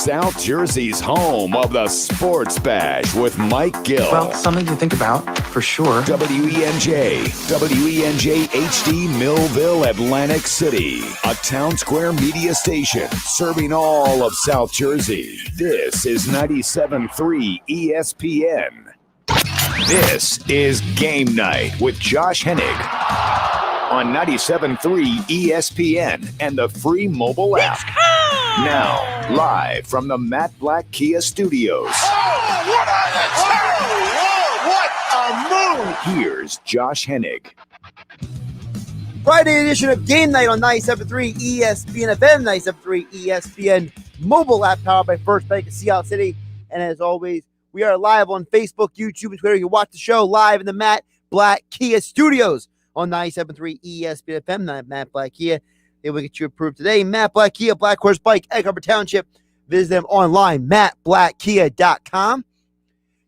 South Jersey's home of the Sports Bash with Mike Gill. Well, something to think about, for sure. WENJ HD Millville, Atlantic City. A town square media station serving all of South Jersey. This is 97.3 ESPN. This is Game Night with Josh Hennig on 97.3 ESPN and the free mobile app. Now, live from the Matt Black Kia Studios. What a move! Here's Josh Hennig. Friday edition of Game Night on 97.3 ESPN FM, 97.3 ESPN mobile app powered by First Bank of Sea City. And as always, we are live on Facebook, YouTube, and Twitter. You can watch the show live in the Matt Black Kia Studios on 97.3 ESPN FM. Matt Black Kia. They will get you approved today. Matt Black Kia, Black Horse Bike, Egg Harbor Township. Visit them online, mattblackkia.com.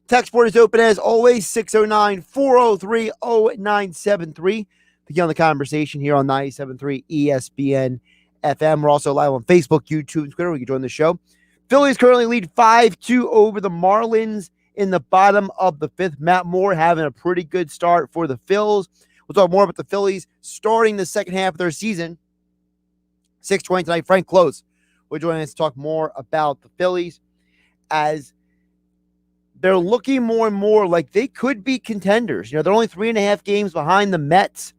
Text board is open as always, 609-403-0973. Begin the conversation here on 97.3 ESPN FM. We're also live on Facebook, YouTube, and Twitter. We can join the show. Phillies currently lead 5-2 over the Marlins in the bottom of the fifth. Matt Moore having a pretty good start for the Phils. We'll talk more about the Phillies starting the second half of their season. 6:20 tonight, Frank Klose will join us to talk more about the Phillies as they're looking more and more like they could be contenders. You know, they're only 3.5 games behind the Mets.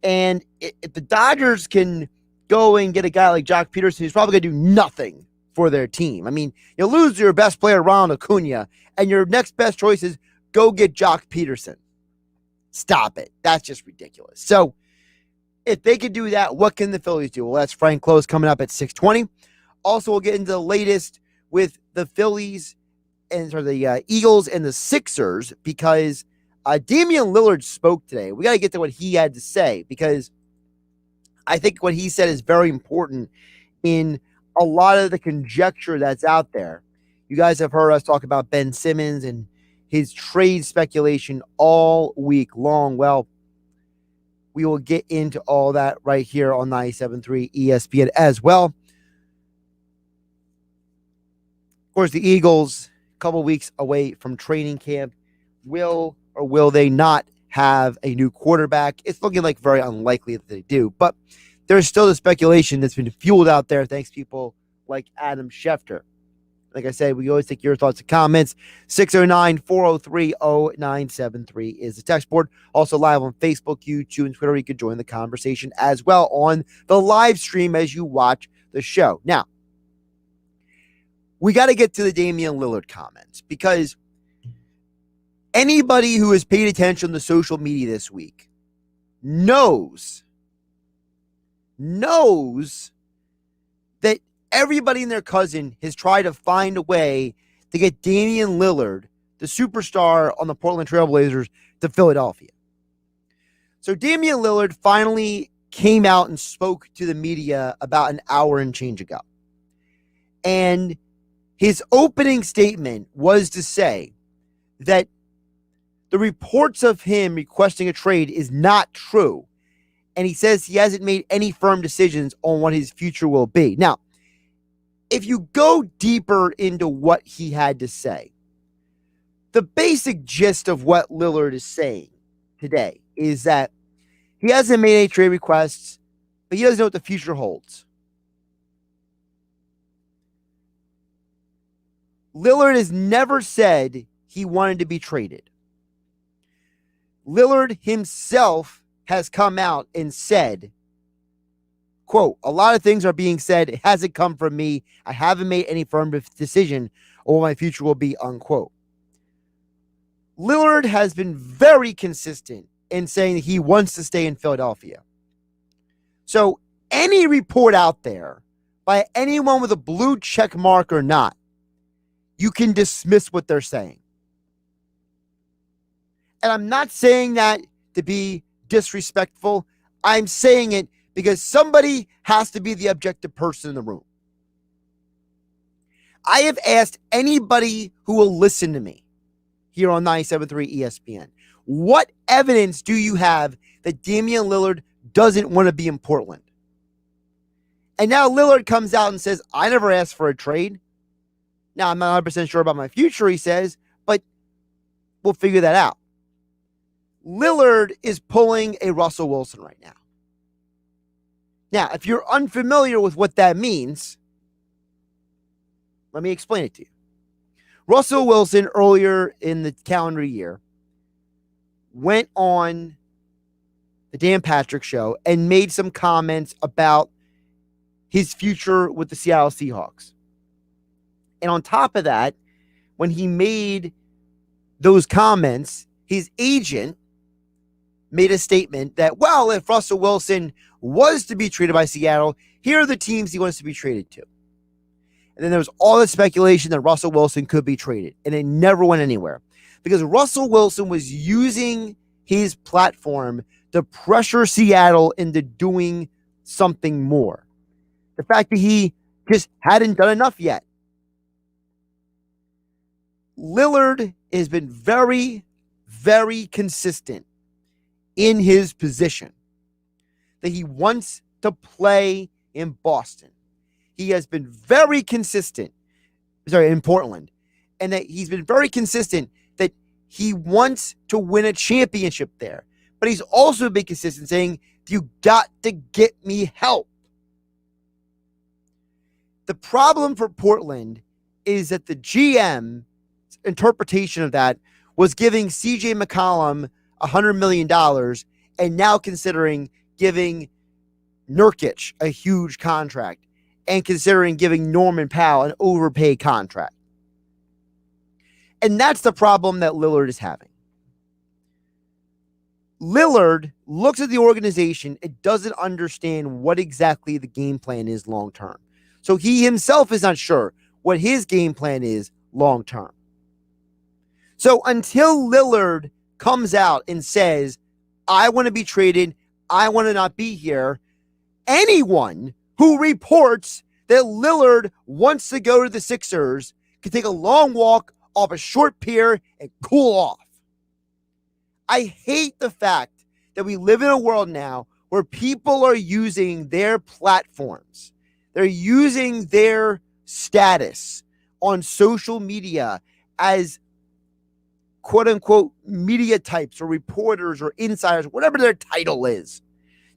And if the Dodgers can go and get a guy like Jock Peterson, who's probably going to do nothing for their team. I mean, you lose your best player, Ronald Acuna, and your next best choice is go get Jock Peterson. Stop it. That's just ridiculous. So, if they could do that, what can the Phillies do? Well, that's Frank Klose coming up at 6:20. Also, we'll get into the latest with the Phillies and the Eagles and the Sixers because Damian Lillard spoke today. We got to get to what he had to say because I think what he said is very important in a lot of the conjecture that's out there. You guys have heard us talk about Ben Simmons and his trade speculation all week long. Well, we will get into all that right here on 97.3 ESPN as well. Of course, the Eagles, a couple weeks away from training camp, will or will they not have a new quarterback? It's looking like very unlikely that they do, but there's still the speculation that's been fueled out there thanks to people like Adam Schefter. Like I said, we always take your thoughts and comments. 609-403-0973 is the text board. Also live on Facebook, YouTube, and Twitter. You can join the conversation as well on the live stream as you watch the show. Now, we got to get to the Damian Lillard comments because anybody who has paid attention to social media this week knows that everybody and their cousin has tried to find a way to get Damian Lillard, the superstar on the Portland Trail Blazers, to Philadelphia. So Damian Lillard finally came out and spoke to the media about an hour and change ago. And his opening statement was to say that the reports of him requesting a trade is not true. And he says he hasn't made any firm decisions on what his future will be. Now, if you go deeper into what he had to say, the basic gist of what Lillard is saying today is that he hasn't made any trade requests, but he doesn't know what the future holds. Lillard has never said he wanted to be traded. Lillard himself has come out and said, quote, a lot of things are being said. It hasn't come from me. I haven't made any firm decision on what my future will be, unquote. Lillard has been very consistent in saying that he wants to stay in Philadelphia. So any report out there by anyone with a blue check mark or not, you can dismiss what they're saying. And I'm not saying that to be disrespectful. I'm saying it because somebody has to be the objective person in the room. I have asked anybody who will listen to me here on 97.3 ESPN, what evidence do you have that Damian Lillard doesn't want to be in Portland? And now Lillard comes out and says, I never asked for a trade. Now, I'm not 100% sure about my future, he says, but we'll figure that out. Lillard is pulling a Russell Wilson right now. Now, if you're unfamiliar with what that means, let me explain it to you. Russell Wilson, earlier in the calendar year, went on the Dan Patrick Show and made some comments about his future with the Seattle Seahawks. And on top of that, when he made those comments, his agent made a statement that, well, if Russell Wilson was to be traded by Seattle, here are the teams he wants to be traded to. And then there was all the speculation that Russell Wilson could be traded, and it never went anywhere because Russell Wilson was using his platform to pressure Seattle into doing something more. The fact that he just hadn't done enough yet. Lillard has been very, very consistent in his position that he wants to play in Boston. He has been very consistent, in Portland, and that he's been very consistent that he wants to win a championship there. But he's also been consistent saying, you got to get me help. The problem for Portland is that the GM interpretation of that was giving CJ McCollum $100 million and now considering giving Nurkic a huge contract and considering giving Norman Powell an overpaid contract. And that's the problem that Lillard is having. Lillard looks at the organization and doesn't understand what exactly the game plan is long term. So he himself is not sure what his game plan is long term. So until Lillard comes out and says, I want to be traded, I want to not be here, anyone who reports that Lillard wants to go to the Sixers can take a long walk off a short pier and cool off. I hate the fact that we live in a world now where people are using their platforms. They're using their status on social media as quote unquote media types or reporters or insiders, whatever their title is,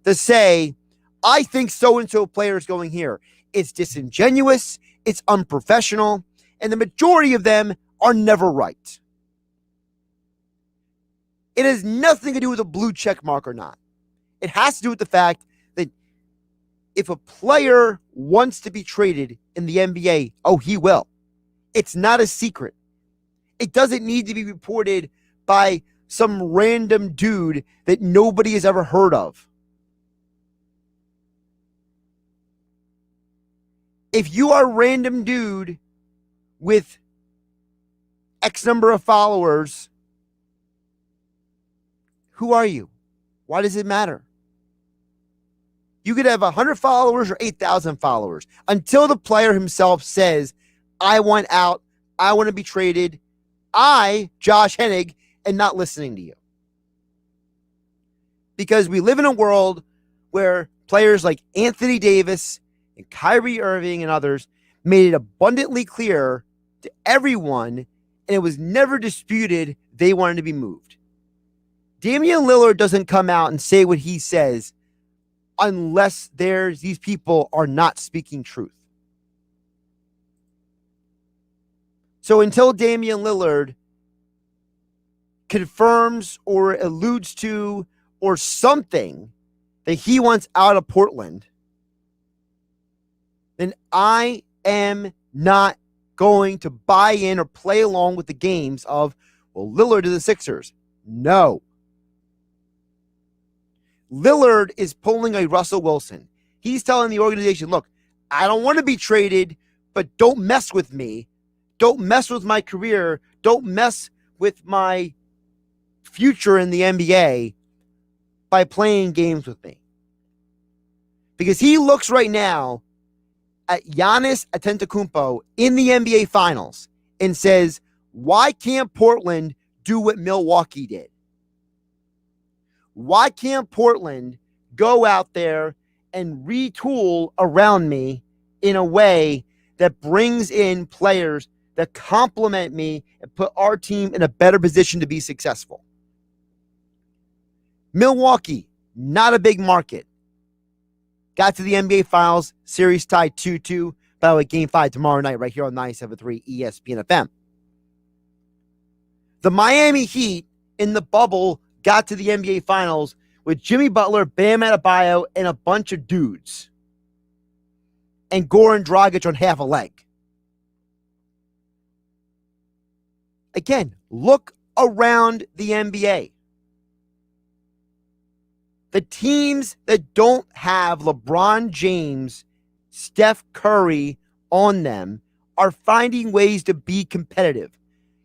to say, I think so-and-so player is going here. It's disingenuous, it's unprofessional, and the majority of them are never right. It has nothing to do with a blue check mark or not. It has to do with the fact that if a player wants to be traded in the NBA, oh, he will. It's not a secret. It doesn't need to be reported by some random dude that nobody has ever heard of. If you are a random dude with X number of followers, who are you? Why does it matter? You could have 100 followers or 8,000 followers until the player himself says, I want out, I want to be traded, I, Josh Hennig, am not listening to you. Because we live in a world where players like Anthony Davis and Kyrie Irving and others made it abundantly clear to everyone, and it was never disputed, they wanted to be moved. Damian Lillard doesn't come out and say what he says unless these people are not speaking truth. So until Damian Lillard confirms or alludes to or something that he wants out of Portland, then I am not going to buy in or play along with the games of, well, Lillard to the Sixers. No. Lillard is pulling a Russell Wilson. He's telling the organization, look, I don't want to be traded, but don't mess with me. Don't mess with my career. Don't mess with my future in the NBA by playing games with me. Because he looks right now at Giannis Antetokounmpo in the NBA Finals and says, why can't Portland do what Milwaukee did? Why can't Portland go out there and retool around me in a way that brings in players that complement me and put our team in a better position to be successful. Milwaukee, not a big market. Got to the NBA Finals, series tied 2-2. By the way, Game 5 tomorrow night right here on 97.3 ESPN FM. The Miami Heat in the bubble got to the NBA Finals with Jimmy Butler, Bam Adebayo, and a bunch of dudes. And Goran Dragic on half a leg. Again, look around the NBA. The teams that don't have LeBron James, Steph Curry on them are finding ways to be competitive.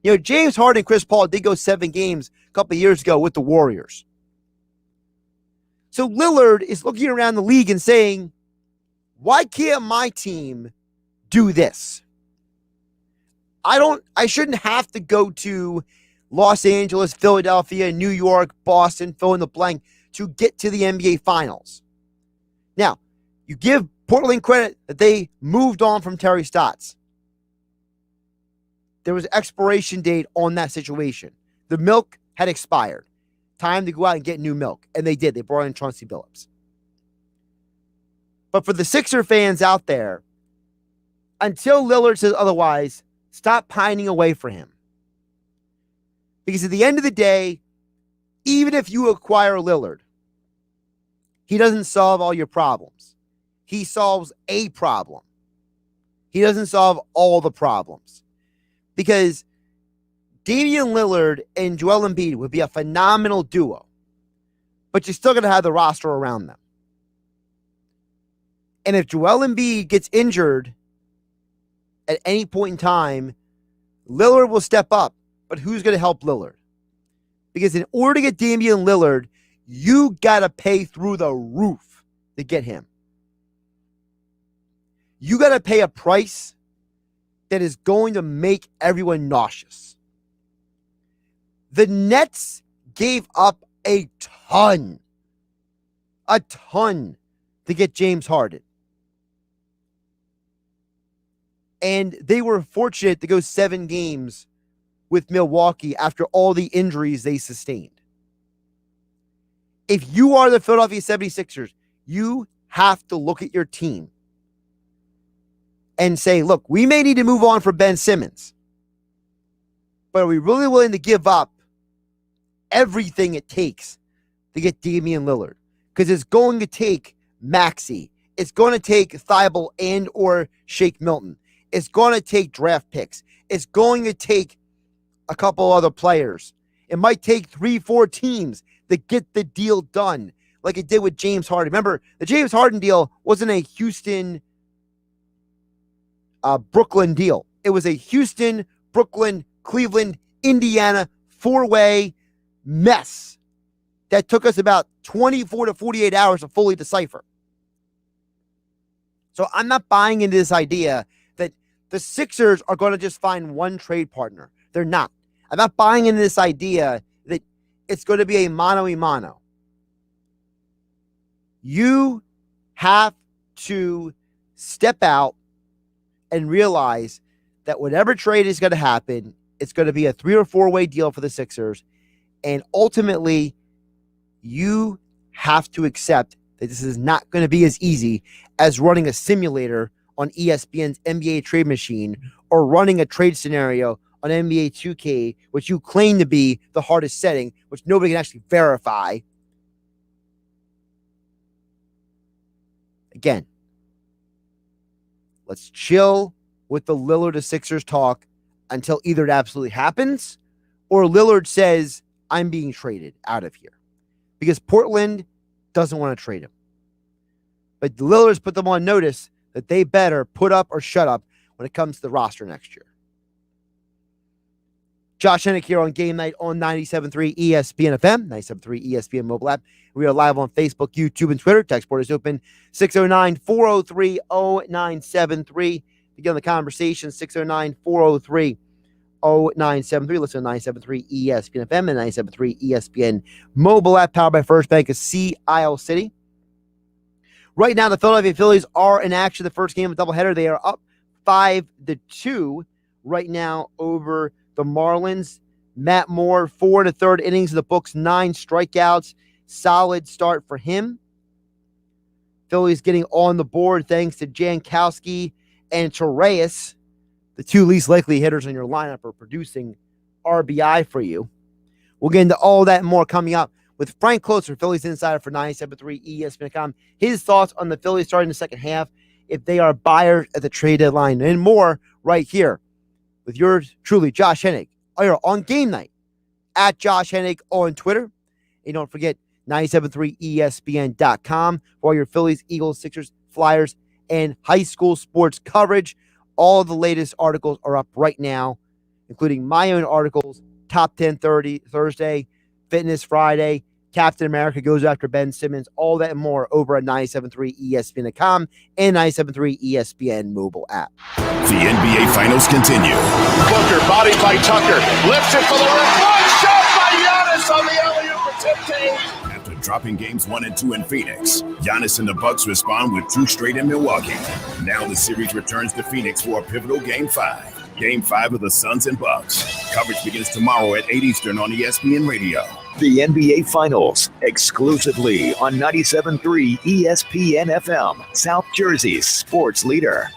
You know, James Harden and Chris Paul did go 7 games a couple of years ago with the Warriors. So Lillard is looking around the league and saying, why can't my team do this? I shouldn't have to go to Los Angeles, Philadelphia, New York, Boston, fill in the blank to get to the NBA Finals. Now, you give Portland credit that they moved on from Terry Stotts. There was an expiration date on that situation. The milk had expired. Time to go out and get new milk. And they did. They brought in Chauncey Billups. But for the Sixer fans out there, until Lillard says otherwise, stop pining away for him. Because at the end of the day, even if you acquire Lillard, he doesn't solve all your problems. He solves a problem. He doesn't solve all the problems. Because Damian Lillard and Joel Embiid would be a phenomenal duo. But you're still going to have the roster around them. And if Joel Embiid gets injured at any point in time, Lillard will step up. But who's going to help Lillard? Because in order to get Damian Lillard, you got to pay through the roof to get him. You got to pay a price that is going to make everyone nauseous. The Nets gave up a ton to get James Harden. And they were fortunate to go 7 games with Milwaukee after all the injuries they sustained. If you are the Philadelphia 76ers, you have to look at your team and say, look, we may need to move on from Ben Simmons, but are we really willing to give up everything it takes to get Damian Lillard? Because it's going to take Maxey. It's going to take Thibault and or Shake Milton. It's going to take draft picks. It's going to take a couple other players. It might take 3-4 teams to get the deal done, like it did with James Harden. Remember, the James Harden deal wasn't a Houston, Brooklyn deal. It was a Houston, Brooklyn, Cleveland, Indiana 4-way mess that took us about 24 to 48 hours to fully decipher. So I'm not buying into this idea that the Sixers are going to just find one trade partner. They're not. I'm not buying into this idea that it's going to be a mano-a-mano. You have to step out and realize that whatever trade is going to happen, it's going to be a 3 or 4-way deal for the Sixers. And ultimately, you have to accept that this is not going to be as easy as running a simulator on ESPN's NBA trade machine or running a trade scenario on NBA 2K, which you claim to be the hardest setting, which nobody can actually verify. Again, let's chill with the Lillard to Sixers talk until either it absolutely happens or Lillard says, I'm being traded out of here. Because Portland doesn't want to trade him. But Lillard's put them on notice that they better put up or shut up when it comes to the roster next year. Josh Hennig here on Game Night on 97.3 ESPN FM, 97.3 ESPN mobile app. We are live on Facebook, YouTube, and Twitter. Text board is open, 609-403-0973. To get on the conversation, 609-403-0973. Listen to 97.3 ESPN FM and 97.3 ESPN mobile app, powered by First Bank of Sea Isle City. Right now, the Philadelphia Phillies are in action. The first game of the doubleheader, they are up 5-2 right now over the Marlins. Matt Moore, 4 1/3 innings of the books, 9 strikeouts. Solid start for him. Phillies getting on the board thanks to Jankowski and Torreyes. The 2 least likely hitters in your lineup are producing RBI for you. We'll get into all that and more coming up with Frank Klose, Phillies Insider for 97.3 ESPN.com. His thoughts on the Phillies starting the second half, if they are buyers at the trade deadline, and more right here with yours truly, Josh Hennig, on Game Night at Josh Hennig on Twitter. And don't forget, 97.3 ESPN.com for all your Phillies, Eagles, Sixers, Flyers, and high school sports coverage. All of the latest articles are up right now, including my own articles, Top 10 Thursday, Fitness Friday, Captain America goes after Ben Simmons, all that and more over at 97.3 ESPN.com and 97.3 ESPN mobile app. The NBA Finals continue. Booker, body by Tucker, lifts it for the rim. One shot by Giannis on the alley-oop for 10. After dropping games 1 and 2 in Phoenix, Giannis and the Bucks respond with 2 straight in Milwaukee. Now the series returns to Phoenix for a pivotal Game 5. Game 5 of the Suns and Bucks. Coverage begins tomorrow at 8 Eastern on ESPN Radio. The NBA Finals, exclusively on 97.3 ESPN FM, South Jersey's sports leader.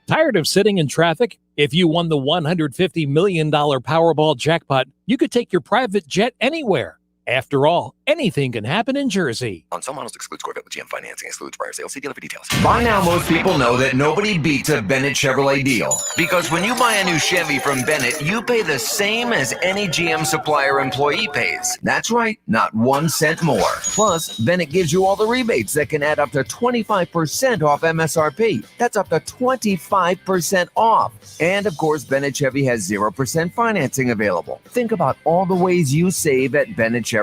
Tired of sitting in traffic? If you won the $150 million Powerball jackpot, you could take your private jet anywhere. After all, anything can happen in Jersey. On some models excludes Corvette with GM financing, excludes prior sales. See dealer for details. By now, most people know that nobody beats a Bennett Chevrolet deal. Because when you buy a new Chevy from Bennett, you pay the same as any GM supplier employee pays. That's right, not 1 cent more. Plus, Bennett gives you all the rebates that can add up to 25% off MSRP. That's up to 25% off. And of course, Bennett Chevy has 0% financing available. Think about all the ways you save at Bennett Chevrolet.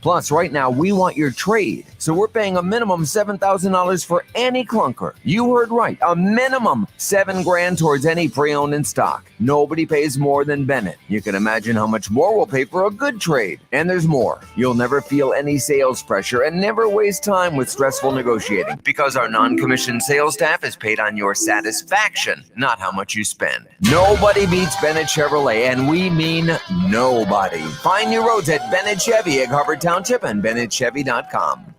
Plus, right now, we want your trade. So we're paying a minimum $7,000 for any clunker. You heard right, a minimum $7,000 towards any pre-owned in stock. Nobody pays more than Bennett. You can imagine how much more we'll pay for a good trade. And there's more. You'll never feel any sales pressure and never waste time with stressful negotiating because our non-commissioned sales staff is paid on your satisfaction, not how much you spend. Nobody beats Bennett Chevrolet, and we mean nobody. Find new roads at Bennett Chevy at Hubbard Township and BennettChevy.com.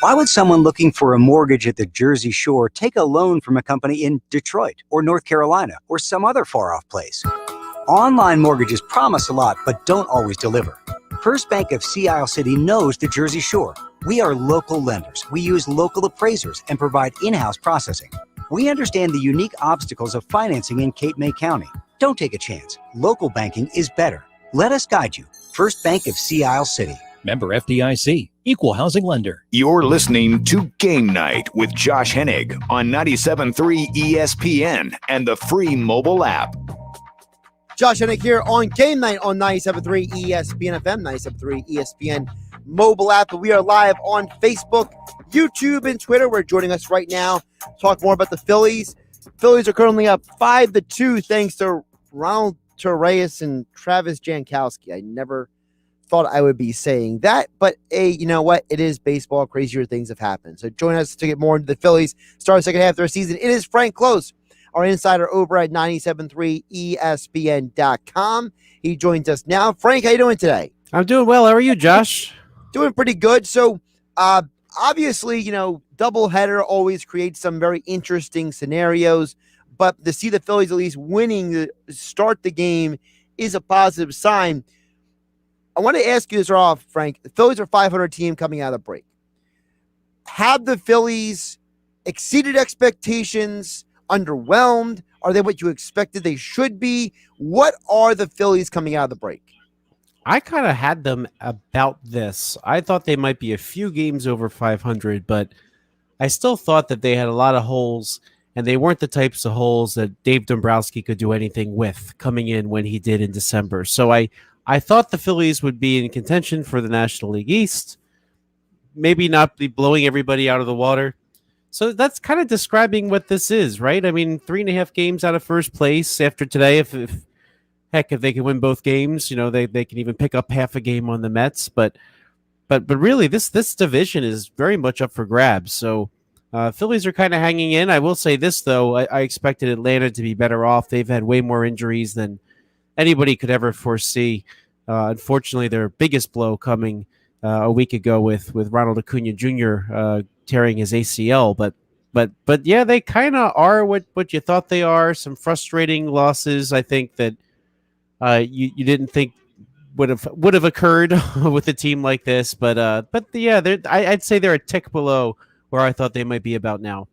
Why would someone looking for a mortgage at the Jersey Shore take a loan from a company in Detroit or North Carolina or some other far-off place? Online mortgages promise a lot, but don't always deliver. First Bank of Sea Isle City knows the Jersey Shore. We are local lenders. We use local appraisers and provide in-house processing. We understand the unique obstacles of financing in Cape May County. Don't take a chance. Local banking is better. Let us guide you. First Bank of Sea Isle City. Member FDIC, Equal Housing Lender. You're listening to Game Night with Josh Hennig on 97.3 ESPN and the free mobile app. Josh Hennig here on Game Night on 97.3 ESPN FM, 97.3 ESPN mobile app. We are live on Facebook, YouTube, and Twitter. We're joining us right now to talk more about the Phillies. Phillies are currently up 5-2 thanks to Ronald Torreyes and Travis Jankowski. I never thought I would be saying that, but hey, you know what? It is baseball. Crazier things have happened. So join us to get more into the Phillies. Start the second half of their season. It is Frank Klose, our insider over at 97.3 ESPN.com. He joins us now. Frank, how you doing today? I'm doing well. How are you, Josh? Doing pretty good. So, obviously, doubleheader always creates some very interesting scenarios, but to see the Phillies at least winning to start the game is a positive sign. I want to ask you this off, Frank. The Phillies are a 500 team coming out of the break. Have the Phillies exceeded expectations, underwhelmed? Are they what you expected they should be? What are the Phillies coming out of the break? I kind of had them about this. I thought they might be a few games over 500, but I still thought that they had a lot of holes, and they weren't the types of holes that Dave Dombrowski could do anything with coming in when he did in December. So I thought the Phillies would be in contention for the National League East, maybe not be blowing everybody out of the water. So that's kind of describing what this is, right? I mean, 3.5 games out of first place after today. If they can win both games, they can even pick up half a game on the Mets. But really, this division is very much up for grabs. So Phillies are kind of hanging in. I will say this, though. I expected Atlanta to be better off. They've had way more injuries than anybody could ever foresee. Unfortunately, their biggest blow coming a week ago with Ronald Acuna Jr. Tearing his ACL. But yeah, they kind of are what you thought they are. Some frustrating losses, I think, that you didn't think would have occurred with a team like this. But yeah, I'd say they're a tick below where I thought they might be about now.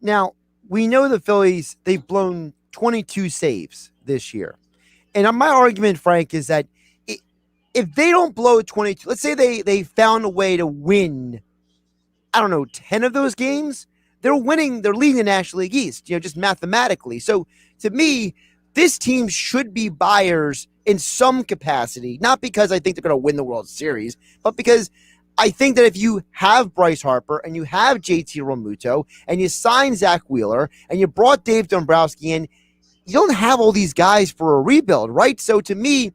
Now, we know the Phillies, they've blown 22 saves this year. And my argument, Frank, is that if they don't blow 22, let's say they found a way to win, 10 of those games, they're winning, they're leading the National League East, just mathematically. So to me, this team should be buyers in some capacity, not because I think they're going to win the World Series, but because I think that if you have Bryce Harper and you have JT Realmuto and you sign Zach Wheeler and you brought Dave Dombrowski in, you don't have all these guys for a rebuild, right? So to me,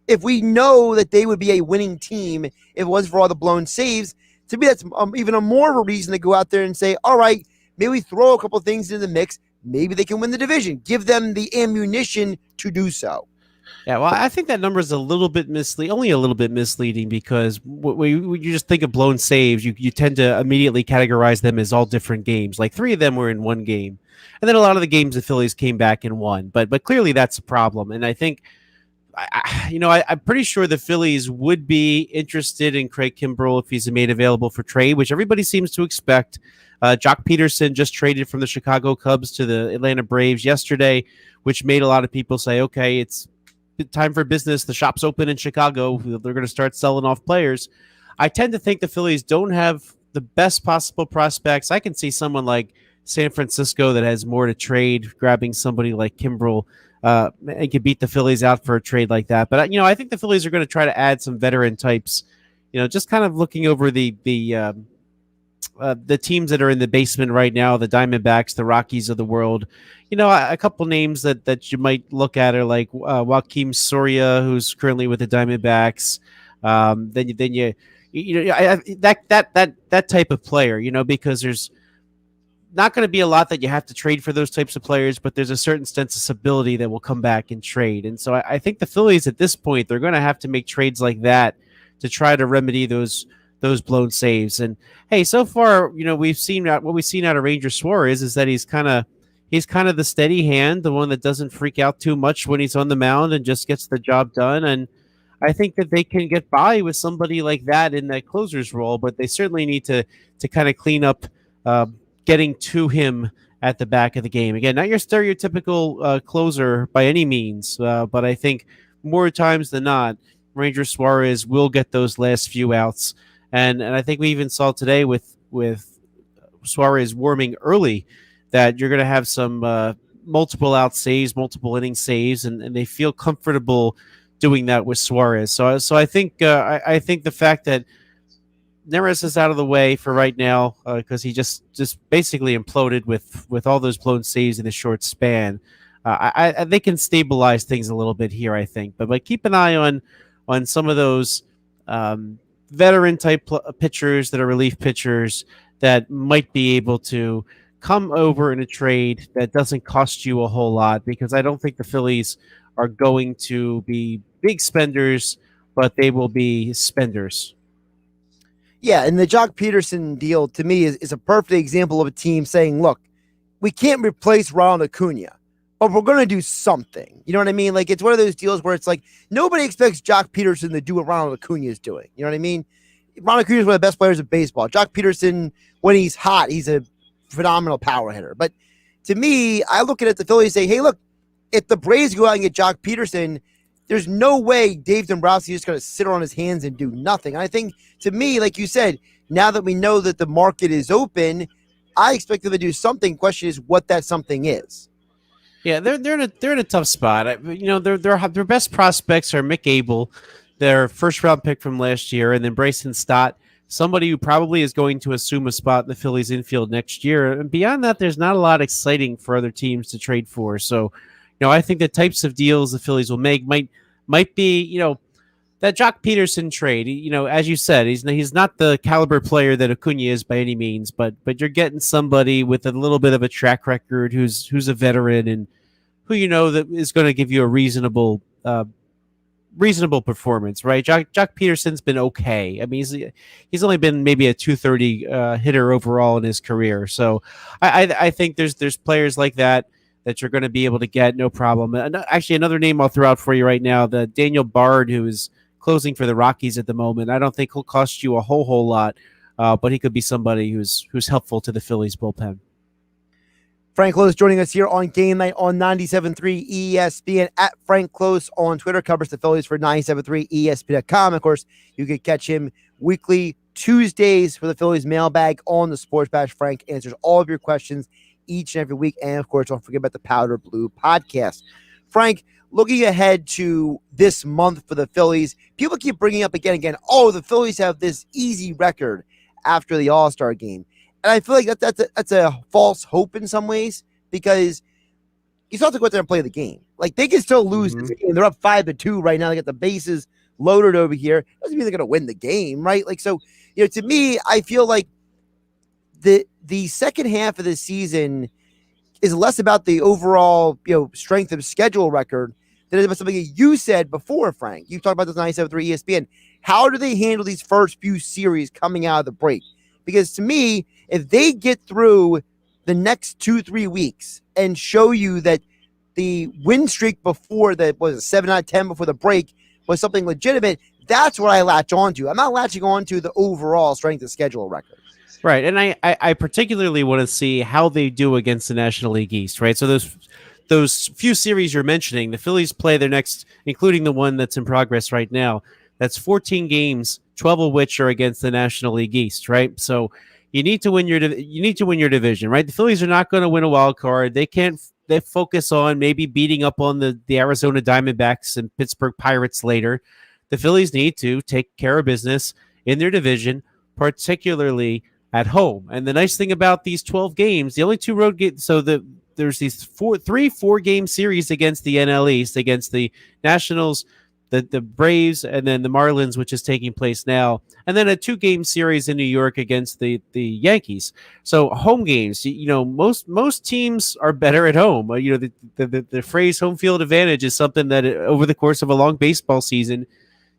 if we know that they would be a winning team if it was for all the blown saves, to me that's even a more of a reason to go out there and say, all right, maybe we throw a couple of things into the mix. Maybe they can win the division. Give them the ammunition to do so. Yeah, well, I think that number is only a little bit misleading because when you just think of blown saves, you tend to immediately categorize them as all different games. Like 3 of them were in one game. And then a lot of the games the Phillies came back and won. But clearly that's a problem. And I think, I'm pretty sure the Phillies would be interested in Craig Kimbrell if he's made available for trade, which everybody seems to expect. Jock Peterson just traded from the Chicago Cubs to the Atlanta Braves yesterday, which made a lot of people say, okay, it's time for business. The shop's open in Chicago. They're going to start selling off players. I tend to think the Phillies don't have the best possible prospects. I can see someone like San Francisco that has more to trade, grabbing somebody like Kimbrell and could beat the Phillies out for a trade like that. But, I think the Phillies are going to try to add some veteran types, just kind of looking over the teams that are in the basement right now, the Diamondbacks, the Rockies of the world. A couple names that you might look at are like Joakim Soria, who's currently with the Diamondbacks. That type of player, because there's not going to be a lot that you have to trade for those types of players, but there's a certain sense of stability that will come back and trade. And so I think the Phillies at this point, they're going to have to make trades like that to try to remedy those blown saves. And hey, so far, we've seen what we've seen out of Ranger Suarez is that he's kind of the steady hand, the one that doesn't freak out too much when he's on the mound and just gets the job done. And I think that they can get by with somebody like that in that closer's role, but they certainly need to kind of clean up getting to him at the back of the game. Again, not your stereotypical closer by any means, but I think more times than not, Ranger Suarez will get those last few outs. And I think we even saw today with Suarez warming early that you're going to have some multiple out saves, multiple inning saves, and they feel comfortable doing that with Suarez. So I think I think the fact that Neris is out of the way for right now because he just basically imploded with all those blown saves in a short span. They can stabilize things a little bit here, I think. But keep an eye on some of those veteran type pitchers that are relief pitchers that might be able to come over in a trade that doesn't cost you a whole lot, because I don't think the Phillies are going to be big spenders, but they will be spenders. Yeah, and the Jock Peterson deal to me is a perfect example of a team saying, look, we can't replace Ronald Acuna, but we're going to do something. You know what I mean? Like, it's one of those deals where it's like nobody expects Jock Peterson to do what Ronald Acuna is doing. You know what I mean? Ronald Acuna is one of the best players of baseball. Jock Peterson, when he's hot, he's a phenomenal power hitter. But to me, I look at it, the Phillies say, hey, look, if the Braves go out and get Jock Peterson, there's no way Dave Dombrowski is just going to sit on his hands and do nothing. And I think, to me, like you said, now that we know that the market is open, I expect them to do something. Question is what that something is. Yeah, they're in a tough spot. Their best prospects are Mick Abel, their first round pick from last year, and then Bryson Stott, somebody who probably is going to assume a spot in the Phillies infield next year. And beyond that, there's not a lot exciting for other teams to trade for. So, I think the types of deals the Phillies will make might be, that Jock Peterson trade. As you said, he's not the caliber player that Acuna is by any means, but you're getting somebody with a little bit of a track record who's a veteran and who that is going to give you a reasonable performance, right? Jock Peterson's been okay. I mean, he's only been maybe a 230 hitter overall in his career. So I think there's players like that you're going to be able to get no problem. And actually, another name I'll throw out for you right now, the Daniel Bard, who is closing for the Rockies at the moment. I don't think he'll cost you a whole lot, but he could be somebody who's helpful to the Phillies bullpen. Frank Klose joining us here on Game Night on 97.3 ESPN. At Frank Klose on Twitter, covers the Phillies for 97.3 ESPN.com. Of course, you can catch him weekly Tuesdays for the Phillies mailbag on the Sports Bash. Frank answers all of your questions each and every week. And, of course, don't forget about the Powder Blue podcast. Frank, looking ahead to this month for the Phillies, people keep bringing up again, the Phillies have this easy record after the All-Star game. And I feel like that's a false hope in some ways, because you still have to go out there and play the game. Like, they can still lose this game. They're up 5-2 right now. They got the bases loaded over here. Doesn't mean they're going to win the game, right? Like, so, to me, I feel like the second half of the season is less about the overall, strength of schedule record than it is about something that you said before, Frank. You talked about this 97.3 ESPN. How do they handle these first few series coming out of the break? Because to me, if they get through the next 2-3 weeks and show you that the win streak before that was 7 out of 10 before the break was something legitimate, that's what I latch on to. I'm not latching on to the overall strength of schedule record. Right, and I particularly want to see how they do against the National League East, right? So those few series you're mentioning, the Phillies play their next, including the one that's in progress right now. That's 14 games, 12 of which are against the National League East, right? So you need to win your division, right? The Phillies are not going to win a wild card. They focus on maybe beating up on the Arizona Diamondbacks and Pittsburgh Pirates later. The Phillies need to take care of business in their division, particularly at home. And the nice thing about these 12 games, the only two road games, so there's these four game series against the NL East, against the Nationals, the Braves, and then the Marlins, which is taking place now, and then a 2-game series in New York against the Yankees. So home games, most teams are better at home. The phrase home field advantage is something that over the course of a long baseball season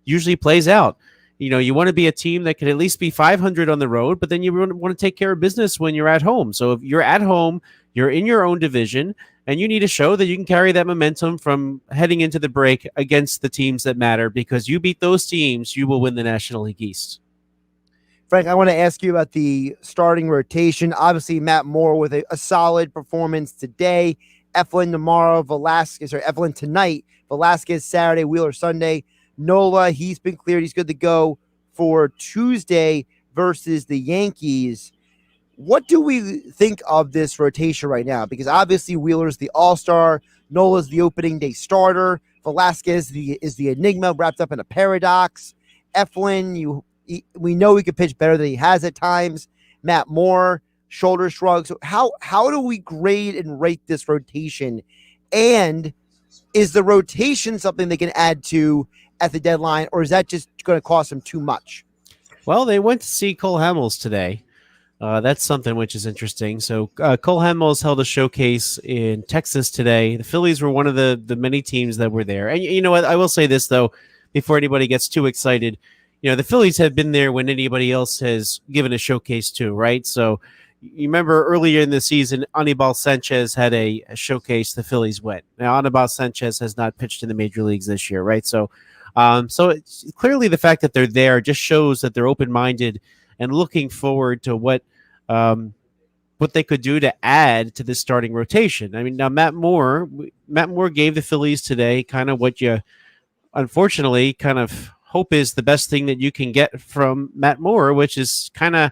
usually plays out. You want to be a team that can at least be 500 on the road, but then you want to take care of business when you're at home. So if you're at home, you're in your own division, and you need to show that you can carry that momentum from heading into the break against the teams that matter, because you beat those teams, you will win the National League East. Frank, I want to ask you about the starting rotation. Obviously, Matt Moore with a solid performance today. Eflin tomorrow, Eflin tonight, Velasquez Saturday, Wheeler Sunday. Nola, he's been cleared. He's good to go for Tuesday versus the Yankees. What do we think of this rotation right now? Because obviously Wheeler's the all-star. Nola's the opening day starter. Velasquez is the enigma wrapped up in a paradox. Eflin, we know he could pitch better than he has at times. Matt Moore, shoulder shrugs. So how do we grade and rate this rotation? And is the rotation something they can add to at the deadline, or is that just going to cost them too much? Well, they went to see Cole Hamels today. That's something which is interesting. So Cole Hamels held a showcase in Texas today. The Phillies were one of the many teams that were there. And you know what? I will say this, though, before anybody gets too excited. The Phillies have been there when anybody else has given a showcase too, right? So you remember earlier in the season, Anibal Sanchez had a showcase. The Phillies went. Now, Anibal Sanchez has not pitched in the major leagues this year, right? So it's clearly the fact that they're there just shows that they're open-minded and looking forward to what they could do to add to this starting rotation. I mean, now Matt Moore gave the Phillies today kind of what you, unfortunately, kind of hope is the best thing that you can get from Matt Moore, which is kind of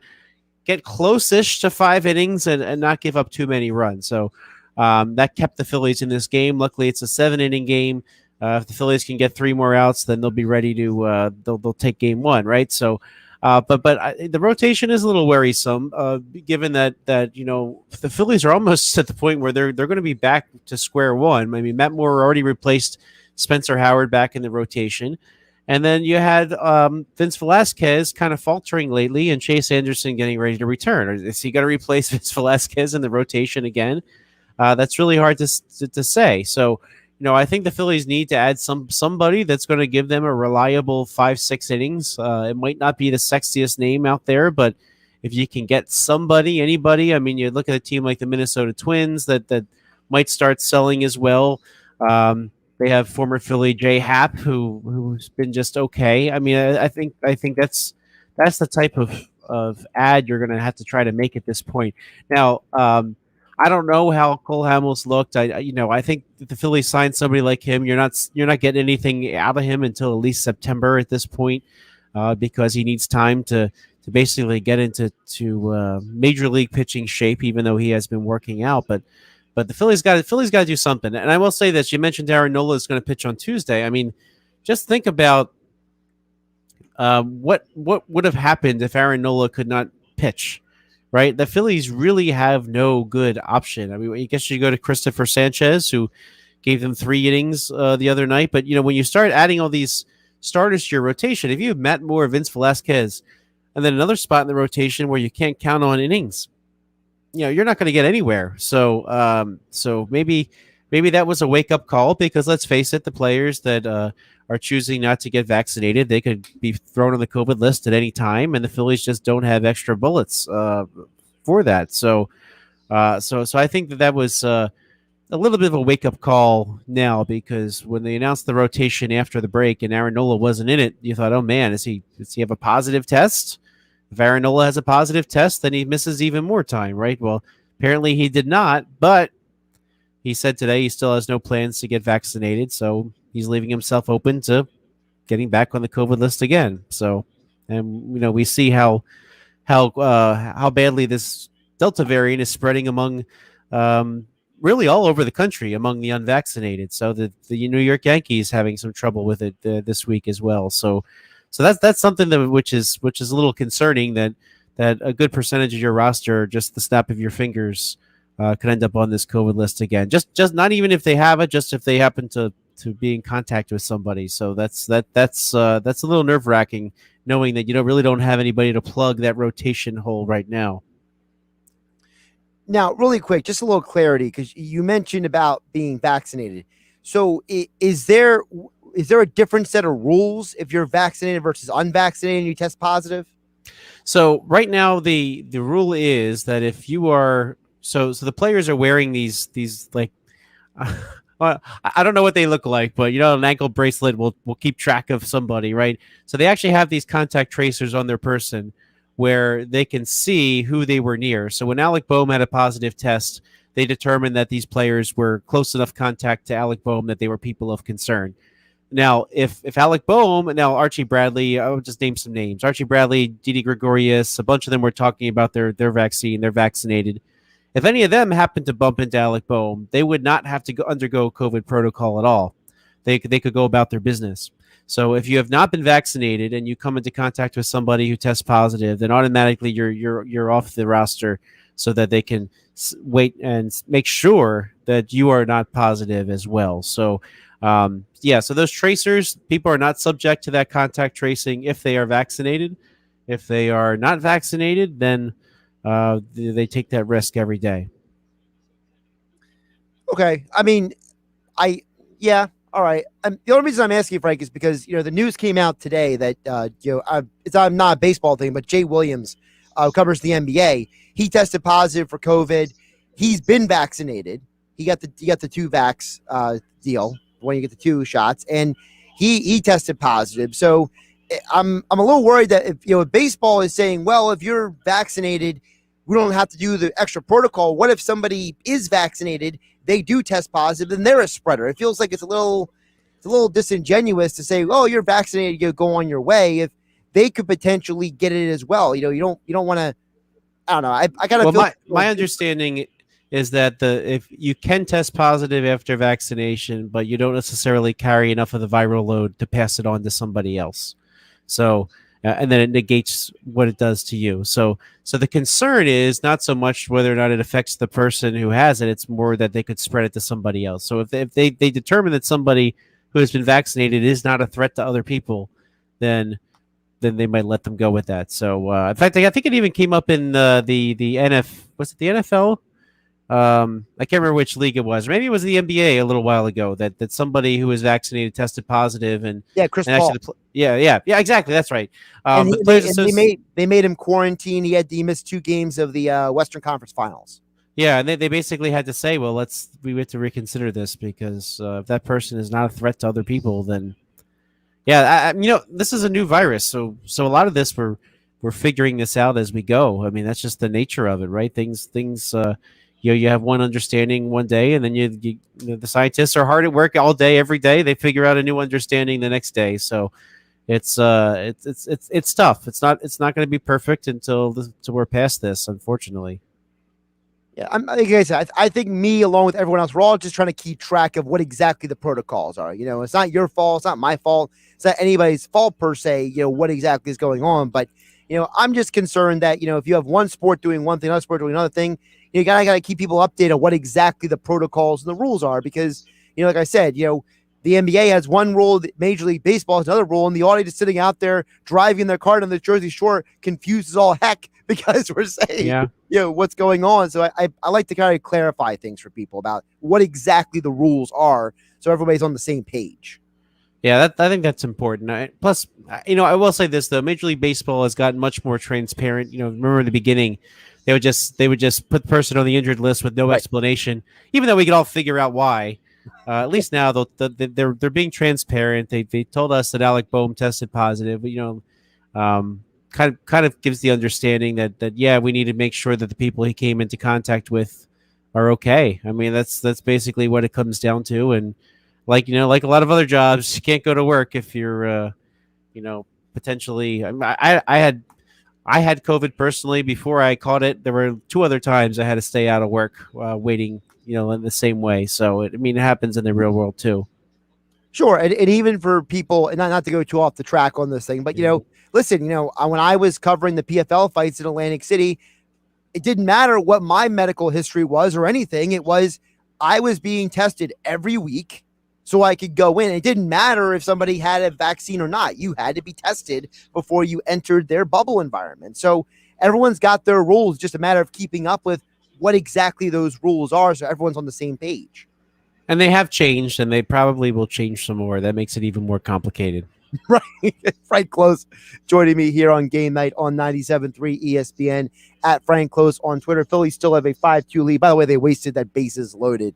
get close-ish to 5 innings and not give up too many runs. So that kept the Phillies in this game. Luckily, it's a 7-inning game. If the Phillies can get 3 more outs, then they'll be ready to they'll take game 1, right? So, but the rotation is a little worrisome, given that the Phillies are almost at the point where they're going to be back to square one. I mean, Matt Moore already replaced Spencer Howard back in the rotation, and then you had Vince Velasquez kind of faltering lately, and Chase Anderson getting ready to return. Is he going to replace Vince Velasquez in the rotation again? That's really hard to say. So, I think the Phillies need to add somebody that's going to give them a reliable 5-6 innings. It might not be the sexiest name out there, but if you can get anybody, I mean, you look at a team like the Minnesota Twins that might start selling as well. They have former Philly Jay Happ, who's been just okay. I mean, I think that's the type of ad you're going to have to try to make at this point. Now, I don't know how Cole Hamels looked. I think if the Phillies signed somebody like him, you're not getting anything out of him until at least September at this point, because he needs time to basically get into major league pitching shape, even though he has been working out. But the Phillies got to do something. And I will say this: you mentioned Aaron Nola is going to pitch on Tuesday. I mean, just think about what would have happened if Aaron Nola could not pitch. Right, the Phillies really have no good option. I mean, I guess you go to Christopher Sanchez, who gave them 3 innings the other night. But when you start adding all these starters to your rotation, if you have Matt Moore, Vince Velasquez, and then another spot in the rotation where you can't count on innings, you're not going to get anywhere. So, maybe that was a wake up call, because let's face it, the players that are choosing not to get vaccinated, they could be thrown on the COVID list at any time, and the Phillies just don't have extra bullets for that. So I think that was a little bit of a wake up call now, because when they announced the rotation after the break and Aaron Nola wasn't in it, you thought, oh man, does he have a positive test? If Aaron Nola has a positive test, then he misses even more time, right? Well, apparently he did not, but he said today he still has no plans to get vaccinated, so he's leaving himself open to getting back on the COVID list again. So, and we see how badly this Delta variant is spreading among really all over the country among the unvaccinated. So the New York Yankees having some trouble with it this week as well. So that's something which is a little concerning, that a good percentage of your roster, just the snap of your fingers, could end up on this COVID list again. Just not even if they have it, just if they happen to be in contact with somebody. So that's a little nerve wracking, knowing that you really don't have anybody to plug that rotation hole right now. Now, really quick, just a little clarity, because you mentioned about being vaccinated. So is there, is there a different set of rules if you're vaccinated versus unvaccinated and you test positive? So right now the rule is that if you are so the players are wearing these like well, I don't know what they look like, but an ankle bracelet will keep track of somebody, right? So they actually have these contact tracers on their person where they can see who they were near. So when Alec Boehm had a positive test, they determined that these players were close enough contact to Alec Boehm that they were people of concern. Now, if Alec Boehm, now Archie Bradley, I would just name some names. Archie Bradley, Didi Gregorius, a bunch of them were talking about their vaccine, they're vaccinated. If any of them happened to bump into Alec Boehm, they would not have to undergo COVID protocol at all. They could go about their business. So if you have not been vaccinated and you come into contact with somebody who tests positive, then automatically you're off the roster, so that they can wait and make sure that you are not positive as well. So so those tracers, people are not subject to that contact tracing if they are vaccinated. If they are not vaccinated, then they take that risk every day. Okay. I mean, all right. The only reason I'm asking, Frank, is because, the news came out today that, it's not a baseball thing, but Jay Williams covers the NBA. He tested positive for COVID. He's been vaccinated. He got the 2-vax deal when you get the 2 shots, and he tested positive. So I'm a little worried that if baseball is saying, well, if you're vaccinated, we don't have to do the extra protocol. What if somebody is vaccinated, they do test positive, and they're a spreader? It feels like it's a little disingenuous to say, oh, you're vaccinated, you go on your way, if they could potentially get it as well. You don't want to. I don't know. I kind of feel my understanding is that if you can test positive after vaccination, but you don't necessarily carry enough of the viral load to pass it on to somebody else. So, and then it negates what it does to you. So the concern is not so much whether or not it affects the person who has it. It's more that they could spread it to somebody else. So if they determine that somebody who has been vaccinated is not a threat to other people, then they might let them go with that. So, in fact, I think it even came up in the was it the NFL? I can't remember which league it was. Maybe it was the NBA a little while ago that somebody who was vaccinated tested positive, and Chris Paul. Exactly, that's right. They made him quarantine. He missed 2 games of the Western Conference Finals. Yeah, and they basically had to say, well, we have to reconsider this, because if that person is not a threat to other people, then this is a new virus, so a lot of this we're figuring this out as we go. I mean, that's just the nature of it, right? Things. You have one understanding one day, and then the scientists are hard at work all day, every day. They figure out a new understanding the next day. So it's tough. It's not going to be perfect until we're past this, unfortunately. Yeah, like I said, I think me, along with everyone else, we're all just trying to keep track of what exactly the protocols are. It's not your fault. It's not my fault. It's not anybody's fault per se, what exactly is going on. But, I'm just concerned that, if you have one sport doing one thing, another sport doing another thing, you gotta keep people updated on what exactly the protocols and the rules are, because, like I said, the NBA has one rule, Major League Baseball has another rule, and the audience sitting out there driving their car on the Jersey Shore confuses all heck because we're saying, what's going on. So I like to kind of clarify things for people about what exactly the rules are, so everybody's on the same page. Yeah, I think that's important. Plus, I will say this though: Major League Baseball has gotten much more transparent. Remember in the beginning, they would just put the person on the injured list with no explanation, even though we could all figure out why. At least now they're being transparent. They told us that Alec Boehm tested positive. Kind of gives the understanding that we need to make sure that the people he came into contact with are okay. I mean, that's basically what it comes down to. And like a lot of other jobs, you can't go to work if you're potentially. I had COVID personally before I caught it. There were 2 other times I had to stay out of work waiting, in the same way. So, it happens in the real world too. Sure. And even for people, and not to go too off the track on this thing, but, listen, when I was covering the PFL fights in Atlantic City, it didn't matter what my medical history was or anything. It was, I was being tested every week so I could go in. It didn't matter if somebody had a vaccine or not. You had to be tested before you entered their bubble environment. So everyone's got their rules, just a matter of keeping up with what exactly those rules are, so everyone's on the same page. And they have changed, and they probably will change some more. That makes it even more complicated. Right. Frank Klose joining me here on Game Night on 97.3 ESPN, at Frank Klose on Twitter. Phillies still have a 5-2 lead. By the way, they wasted that bases loaded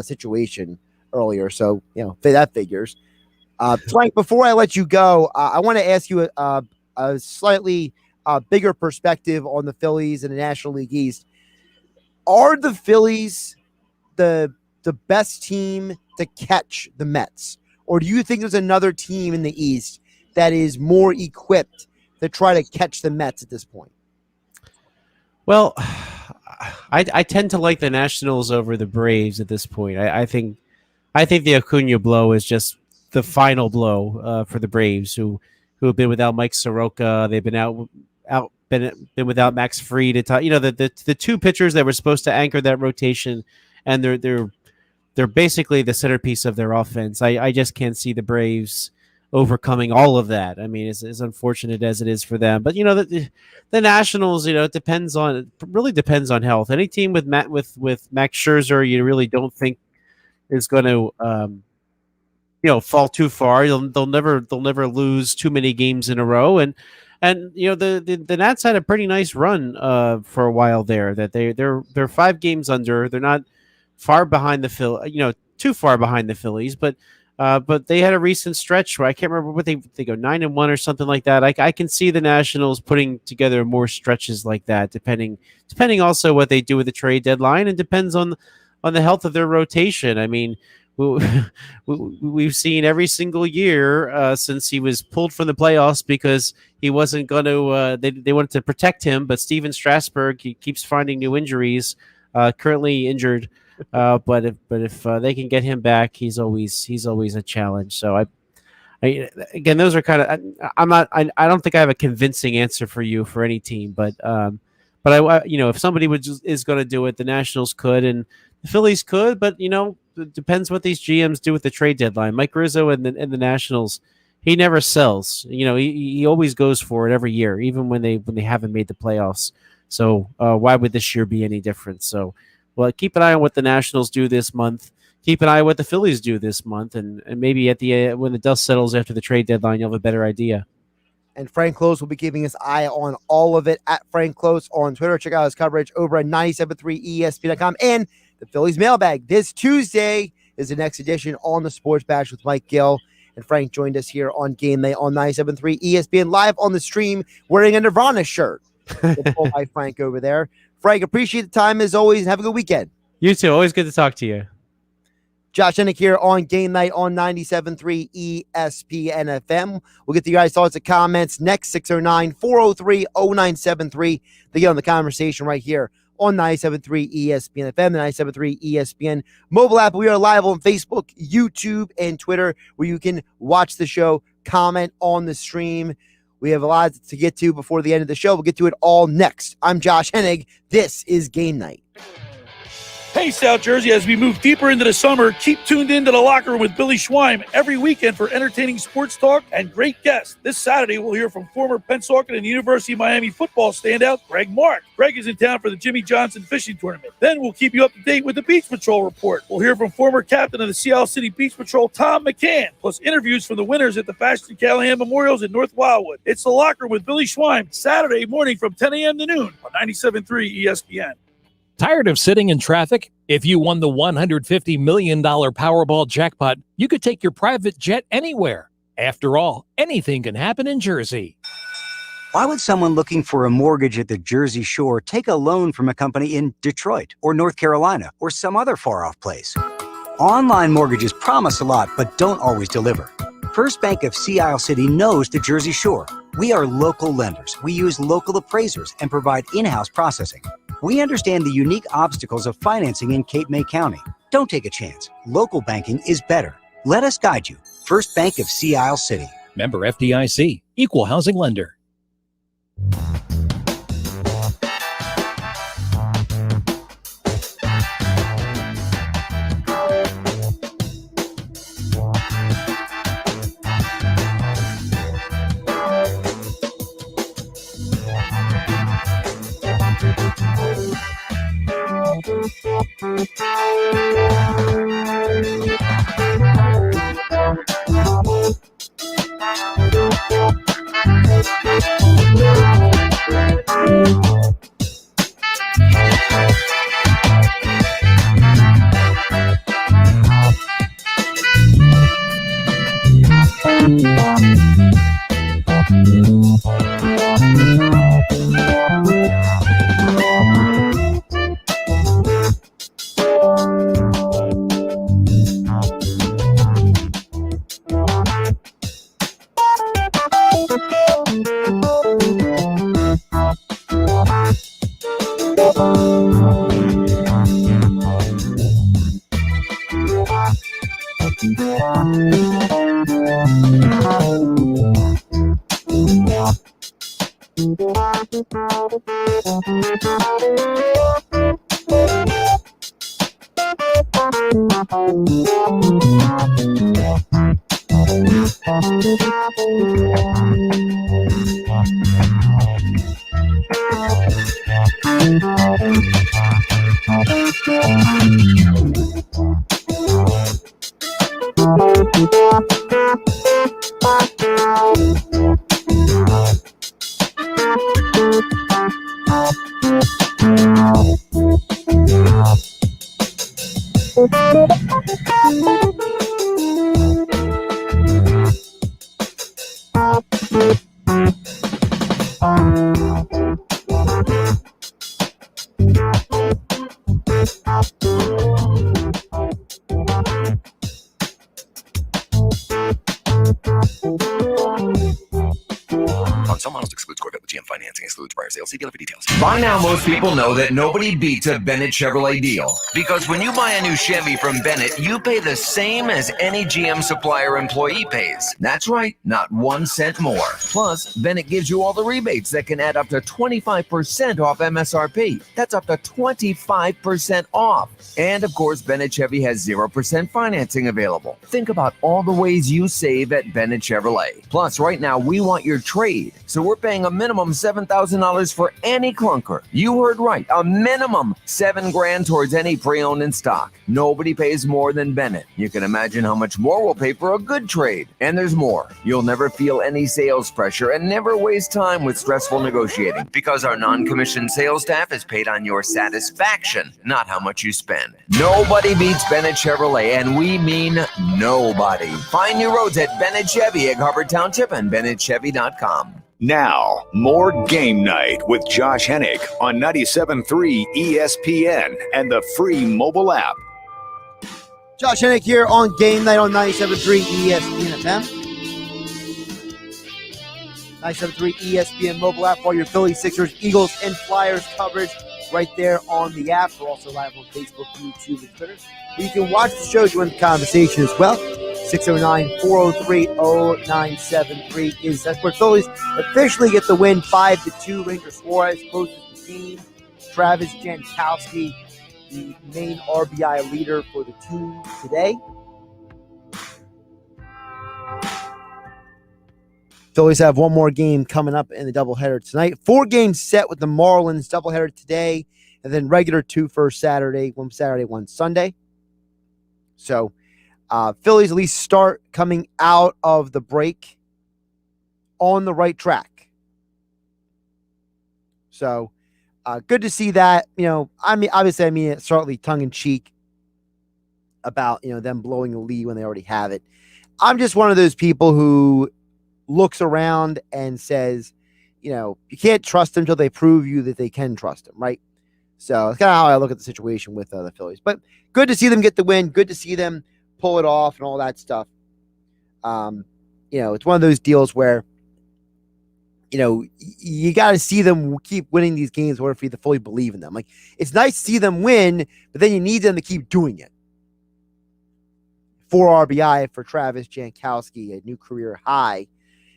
situation earlier. So, that figures. Frank, before I let you go, I want to ask you a slightly bigger perspective on the Phillies and the National League East. Are the Phillies the best team to catch the Mets? Or do you think there's another team in the East that is more equipped to try to catch the Mets at this point? Well, I tend to like the Nationals over the Braves at this point. I think the Acuna blow is just the final blow for the Braves, who have been without Mike Soroka. They've been without Max Fried. The two pitchers that were supposed to anchor that rotation, and they're basically the centerpiece of their offense. I just can't see the Braves overcoming all of that. I mean, as unfortunate as it is for them, but the Nationals, it really depends on health. Any team with Max Scherzer, you really don't think is going to fall too far. They'll never lose too many games in a row, and the Nats had a pretty nice run for a while there. That they're 5 games under. They're not far behind too far behind the Phillies, but they had a recent stretch where I can't remember what they go 9-1 or something like that. I can see the Nationals putting together more stretches like that, depending also what they do with the trade deadline, and depends on the health of their rotation. I mean, we've seen every single year since he was pulled from the playoffs because he wasn't going to. They wanted to protect him, but Steven Strasburg, he keeps finding new injuries. Currently injured. But if they can get him back, he's always a challenge. So I again, those are kind of. I don't think I have a convincing answer for you for any team, but I if somebody is going to do it, the Nationals could and the Phillies could, but it depends what these GMs do with the trade deadline. Mike Rizzo and the Nationals, he never sells. He always goes for it every year, even when they haven't made the playoffs. So why would this year be any different? So. Well, keep an eye on what the Nationals do this month. Keep an eye on what the Phillies do this month, and maybe at the when the dust settles after the trade deadline, you'll have a better idea. And Frank Klose will be keeping his eye on all of it at Frank Klose on Twitter. Check out his coverage over at 97.3 ESPN.com. And the Phillies mailbag this Tuesday is the next edition on the Sports Bash with Mike Gill. And Frank joined us here on Game Night on 97.3 ESPN live on the stream wearing a Nirvana shirt. By Frank over there. Frank, appreciate the time as always, and have a good weekend. You too. Always good to talk to you. Josh Hennig here on Game Night on 97.3 ESPN FM. We'll get to you guys' thoughts and comments next, 609-403-0973. They get on the conversation right here on 97.3 ESPN FM, the 97.3 ESPN mobile app. We are live on Facebook, YouTube, and Twitter, where you can watch the show, comment on the stream. We have a lot to get to before the end of the show. We'll get to it all next. I'm Josh Hennig. This is Game Night. Hey, South Jersey, as we move deeper into the summer, keep tuned into the Locker Room with Billy Schweim every weekend for entertaining sports talk and great guests. This Saturday, we'll hear from former Pennsauken and University of Miami football standout Greg Mark. Greg is in town for the Jimmy Johnson Fishing Tournament. Then we'll keep you up to date with the Beach Patrol Report. We'll hear from former captain of the Seattle City Beach Patrol, Tom McCann, plus interviews from the winners at the Fashion Callahan Memorials in North Wildwood. It's the Locker Room with Billy Schweim, Saturday morning from 10 a.m. to noon on 97.3 ESPN. Tired of sitting in traffic? If you won the $150 million Powerball jackpot, you could take your private jet anywhere. After all, anything can happen in Jersey. Why would someone looking for a mortgage at the Jersey Shore take a loan from a company in Detroit or North Carolina or some other far-off place? Online mortgages promise a lot but don't always deliver. First Bank of Sea Isle City knows the Jersey Shore. We are local lenders. We use local appraisers and provide in-house processing. We understand the unique obstacles of financing in Cape May County. Don't take a chance. Local banking is better. Let us guide you. First Bank of Sea Isle City. Member FDIC, Equal Housing Lender. On some models, excludes Corvette with GM financing, excludes prior sales. See dealer for details. By now, most people know that nobody beats a Bennett Chevrolet deal. Because when you buy a new Chevy from Bennett, you pay the same as any GM supplier employee pays. That's right, not 1 cent more. Plus, Bennett gives you all the rebates that can add up to 25% off MSRP. That's up to 25% off. And of course, Bennett Chevy has 0% financing available. Think about all the ways you save at Bennett Chevrolet. Plus, right now, we want your trade. So we're paying a minimum $7,000 for any clunker. You heard right, a minimum $7,000 towards any pre-owned in stock. Nobody pays more than Bennett. You can imagine how much more we'll pay for a good trade. And there's more. You'll never feel any sales pressure and never waste time with stressful negotiating because our non-commissioned sales staff is paid on your satisfaction, not how much you spend. Nobody beats Bennett Chevrolet, and we mean nobody. Find new roads at Bennett Chevy, Egg Harbor Township, and BennettChevy.com. Now, more Game Night with Josh Hennig on 97.3 ESPN and the free mobile app. Josh Hennig here on Game Night on 97.3 ESPN FM. 97.3 ESPN mobile app for your Phillies, Sixers, Eagles, and Flyers coverage right there on the app. We're also live on Facebook, YouTube, and Twitter. You can watch the show, join the conversation as well. 609-403-0973 is that's where Phillies officially get the win 5-2. Ranger Suarez closes the game. Travis Jankowski, the main RBI leader for the team today. Phillies have one more game coming up in the doubleheader tonight. 4 games set with the Marlins, doubleheader today, and then regular 2 for Saturday, one Saturday, one Sunday. So Phillies at least start coming out of the break on the right track. So good to see that. You know, obviously, it's slightly tongue-in-cheek about, them blowing a lead when they already have it. I'm just one of those people who looks around and says, you can't trust them until they prove you that they can trust them, right? So that's kind of how I look at the situation with the Phillies. But good to see them get the win. Good to see them pull it off and all that stuff. It's one of those deals where, you got to see them keep winning these games in order for you to fully believe in them. Like, it's nice to see them win, but then you need them to keep doing it. 4 RBI for Travis Jankowski, a new career high.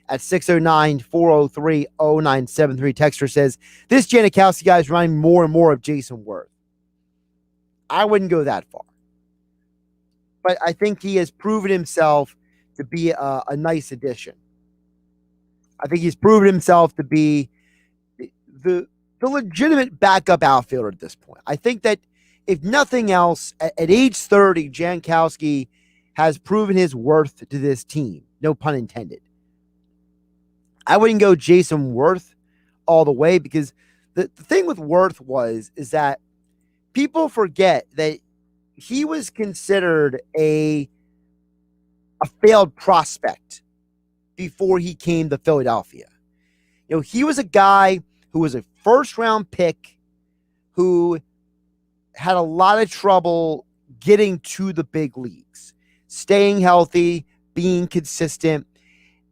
At 609-403-0973, Texter says, this Janikowski guy is reminding more and more of Jason Worth. I wouldn't go that far. But I think he has proven himself to be a nice addition. I think he's proven himself to be the legitimate backup outfielder at this point. I think that if nothing else, at age 30, Jankowski has proven his worth to this team. No pun intended. I wouldn't go Jason Worth all the way, because the thing with Worth is that people forget that he was considered a failed prospect before he came to Philadelphia. He was a guy who was a first-round pick who had a lot of trouble getting to the big leagues, staying healthy, being consistent.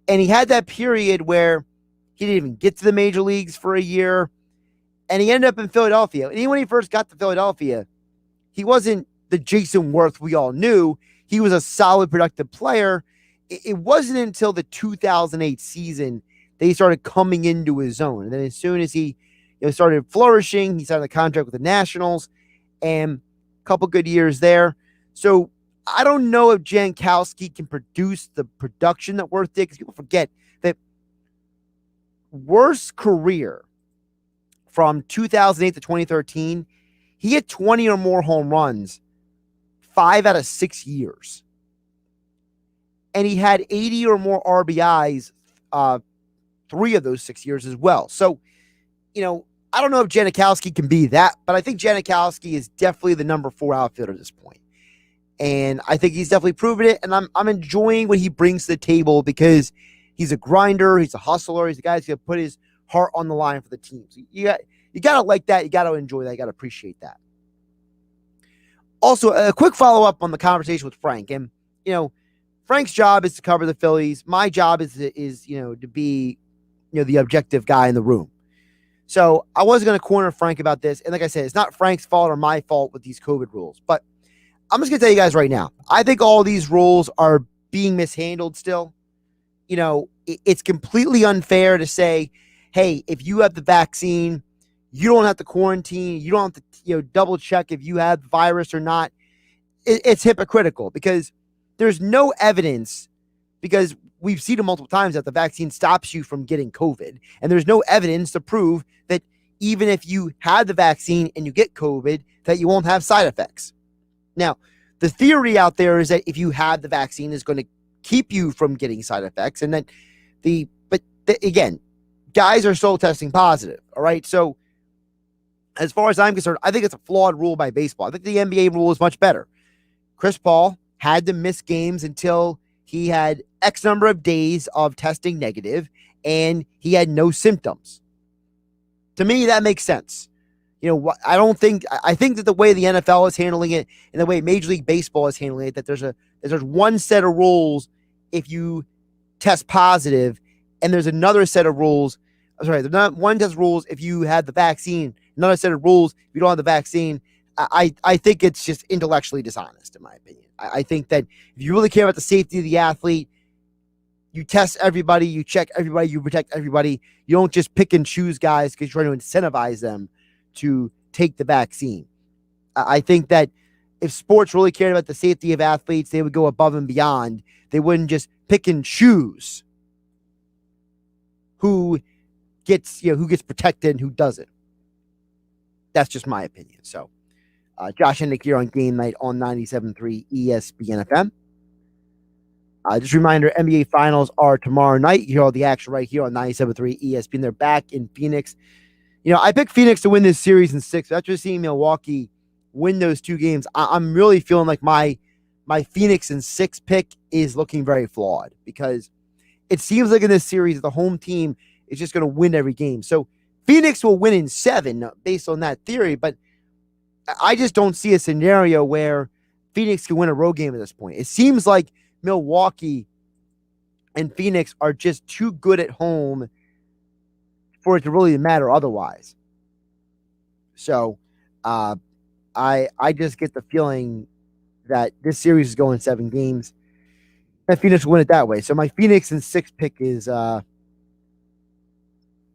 And he had that period where he didn't even get to the major leagues for a year, and he ended up in Philadelphia. And when he first got to Philadelphia, he wasn't the Jason Worth we all knew. He was a solid, productive player. It wasn't until the 2008 season that he started coming into his own. And then as soon as he started flourishing, he signed a contract with the Nationals, and a couple good years there. So I don't know if Jankowski can produce the production that Worth did, because people forget that Worth's career from 2008 to 2013, he had 20 or more home runs 5 out of 6 years. And he had 80 or more RBIs 3 of those 6 years as well. So, I don't know if Janikowski can be that, but I think Janikowski is definitely the number 4 outfielder at this point. And I think he's definitely proven it, and I'm enjoying what he brings to the table, because he's a grinder, he's a hustler, he's a guy who's going to put his heart on the line for the team. So you got to like that, you got to enjoy that, you got to appreciate that. Also, a quick follow-up on the conversation with Frank. And, Frank's job is to cover the Phillies. My job is to be, the objective guy in the room. So I wasn't going to corner Frank about this. And like I said, it's not Frank's fault or my fault with these COVID rules. But I'm just going to tell you guys right now, I think all these rules are being mishandled still. It's completely unfair to say, hey, if you have the vaccine, you don't have to quarantine. You don't have to double check if you have the virus or not. It's hypocritical, because there's no evidence, because we've seen it multiple times, that the vaccine stops you from getting COVID. And there's no evidence to prove that even if you had the vaccine and you get COVID, that you won't have side effects. Now, the theory out there is that if you have the vaccine, is going to keep you from getting side effects. And then again, guys are still testing positive. All right. So as far as I'm concerned, I think it's a flawed rule by baseball. I think the NBA rule is much better. Chris Paul had to miss games until he had X number of days of testing negative and he had no symptoms. To me, that makes sense. I think that the way the NFL is handling it and the way Major League Baseball is handling it, that there's one set of rules if you test positive, and there's another set of rules. There's not one set of rules if you had the vaccine, another set of rules if you don't have the vaccine. I think it's just intellectually dishonest, in my opinion. I think that if you really care about the safety of the athlete, you test everybody, you check everybody, you protect everybody. You don't just pick and choose guys because you're trying to incentivize them to take the vaccine. I think that if sports really cared about the safety of athletes, they would go above and beyond. They wouldn't just pick and choose who gets protected and who doesn't. That's just my opinion. So, Josh Hennig here on Game Night on 97.3 ESPN FM. Just a reminder, NBA Finals are tomorrow night. You hear all the action right here on 97.3 ESPN. They're back in Phoenix. I picked Phoenix to win this series in 6. After seeing Milwaukee win those 2 games, I'm really feeling like my Phoenix in 6 pick is looking very flawed, because it seems like in this series, the home team is just going to win every game. So Phoenix will win in 7 based on that theory, but I just don't see a scenario where Phoenix can win a road game at this point. It seems like Milwaukee and Phoenix are just too good at home for it to really matter otherwise. So I just get the feeling that this series is going 7 games, and Phoenix will win it that way. So my Phoenix in 6 pick is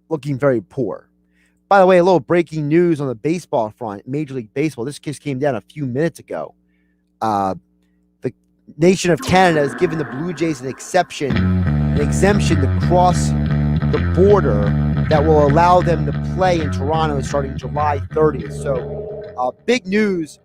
looking very poor. By the way, a little breaking news on the baseball front, Major League Baseball. This just came down a few minutes ago. The nation of Canada has given the Blue Jays an exemption to cross the border that will allow them to play in Toronto starting July 30th. So big news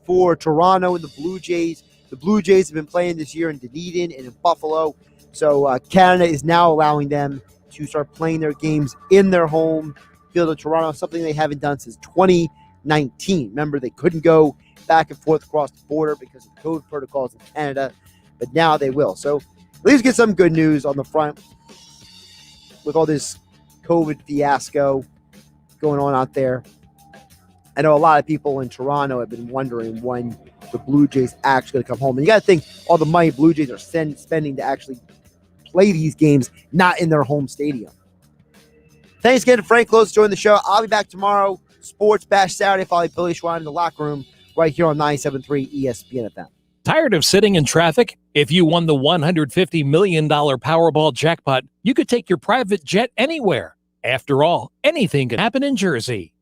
for Toronto and the Blue Jays. The Blue Jays have been playing this year in Dunedin and in Buffalo. So Canada is now allowing them to start playing their games in their home field of Toronto, something they haven't done since 2019. Remember, they couldn't go back and forth across the border because of COVID protocols in Canada, but now they will. So at least get some good news on the front with all this COVID fiasco going on out there. I know a lot of people in Toronto have been wondering when the Blue Jays actually going to come home. And you got to think all the money Blue Jays are spending to actually play these games, not in their home stadium. Thanks again to Frank Klose joining the show. I'll be back tomorrow. Sports Bash Saturday, following Billy Schwein in the locker room right here on 97.3 ESPN FM. Tired of sitting in traffic? If you won the $150 million Powerball jackpot, you could take your private jet anywhere. After all, anything can happen in Jersey.